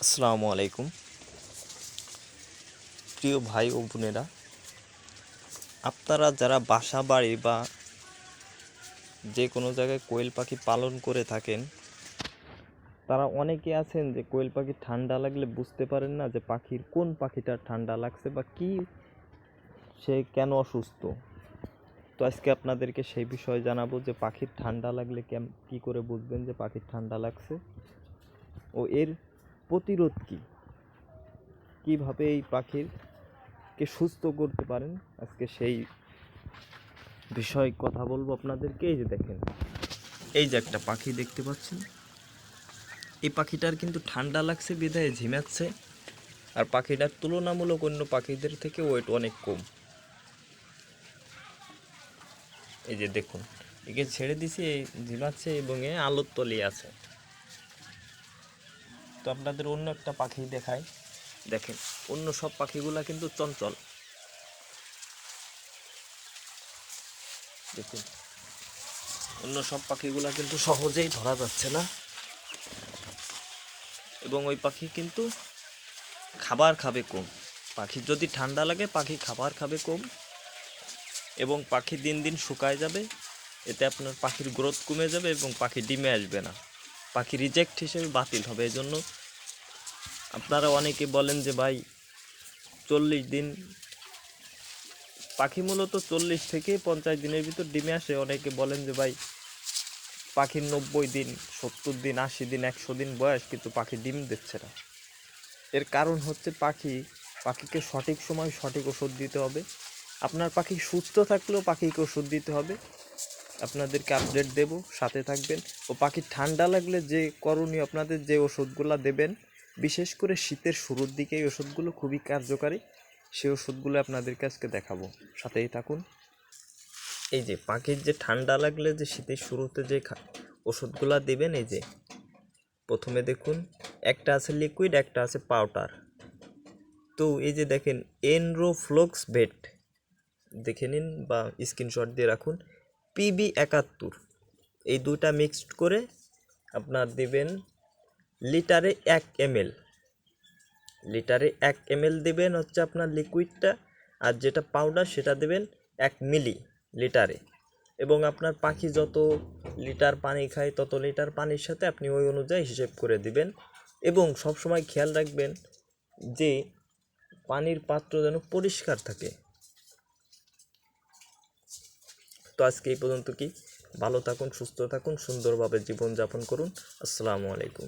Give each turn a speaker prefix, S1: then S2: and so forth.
S1: আসসালামু আলাইকুম প্রিয় ভাই ও বোনেরা, আপনারা যারা বাসা বাড়ি বা যে কোনো জায়গায় কোয়েল পাখি পালন করে থাকেন, তারা অনেকে আছেন যে কোয়েল পাখি ঠান্ডা লাগলে বুঝতে পারেন না যে কোন পাখিটা ঠান্ডা লাগছে বা সে কেন অসুস্থ। তো আজকে আপনাদেরকে সেই বিষয়ে জানাবো যে পাখির ঠান্ডা লাগলে কী করে বুঝবেন যে পাখির ঠান্ডা লাগছে ও এর প্রতিরোধ কীভাবে এই পাখিরকে সুস্থ করতে পারেন। আজকে সেই বিষয়ে কথা বলবো আপনাদেরকে। এই যে দেখেন, এই যে একটা পাখি দেখতে পাচ্ছেন, এই পাখিটার কিন্তু ঠান্ডা লাগছে বিধায় ঝিমাচ্ছে, আর পাখিটার তুলনামূলক অন্য পাখিদের থেকে ওয়েট অনেক কম। এই যে দেখুন, একে ছেড়ে দিছি, এই ঝিমাচ্ছে এবং এ আলোর তলিয়ে আছে। তো আপনাদের অন্য একটা পাখি দেখাই। দেখেন, অন্য সব পাখিগুলা কিন্তু চঞ্চল। দেখুন, অন্য সব পাখিগুলা কিন্তু সহজেই ধরা যাচ্ছে না, এবং ওই পাখি কিন্তু খাবার খাবে কম। পাখির যদি ঠান্ডা লাগে পাখি খাবার খাবে কম, এবং পাখি দিন দিন শুকায় যাবে। এতে আপনার পাখির গ্রোথ কমে যাবে এবং পাখি ডিমে আসবে না, পাখি রিজেক্ট হিসেবে বাতিল হবে। এই জন্য আপনারা অনেকে বলেন যে ভাই 40 দিন, পাখি মূলত 40 থেকে 50 দিনের ভিতর ডিমে আসে। অনেকে বলেন যে ভাই পাখির 90 দিন, 70 দিন, 80 দিন, 100 দিন বয়স, কিন্তু পাখি ডিম দিচ্ছে না। এর কারণ হচ্ছে পাখিকে সঠিক সময় সঠিক ওষুধ দিতে হবে। আপনার পাখি সুস্থ থাকলেও পাখিকে ওষুধ দিতে হবে। আপনাদেরকে আপডেট দেব, সাথে থাকবেন। ও পাখির ঠান্ডা লাগলে যে করণীয়, আপনাদের যে ওষুধগুলো দেবেন, বিশেষ করে শীতের শুরুর দিকে এই ওষুধগুলো খুবই কার্যকারী। সেই ওষুধগুলো আপনাদেরকে আজকে দেখাবো, সাথেই থাকুন। এই যে পাখির যে ঠান্ডা লাগলে যে শীতের শুরুতে যে ওষুধগুলো দেবেন, এই যে প্রথমে দেখুন, একটা আছে লিকুইড, একটা আছে পাউডার। তো এই যে দেখেন, এনরোফ্লক্স বেট, দেখে নিন বা স্ক্রিনশট দিয়ে রাখুন। PB71, এই দুটা মিক্সড করে আপনার দেবেন লিটারে 1 ml। লিটারে 1 ml দেবেন হচ্ছে আপনার লিকুইডটা, আর যেটা পাউডার সেটা দেবেন 1 মিলি লিটারে। এবং আপনার পাখি যত লিটার পানি খায় তত লিটার পানির সাথে আপনি ওই অনুযায়ী হিসেব করে দিবেন। এবং সবসময় খেয়াল রাখবেন যে পানির পাত্র যেন পরিষ্কার থাকে। তো আজকে এই পর্যন্ত। ভালো থাকুন, সুস্থ থাকুন, সুন্দরভাবে জীবনযাপন করুন। আসসালামু আলাইকুম।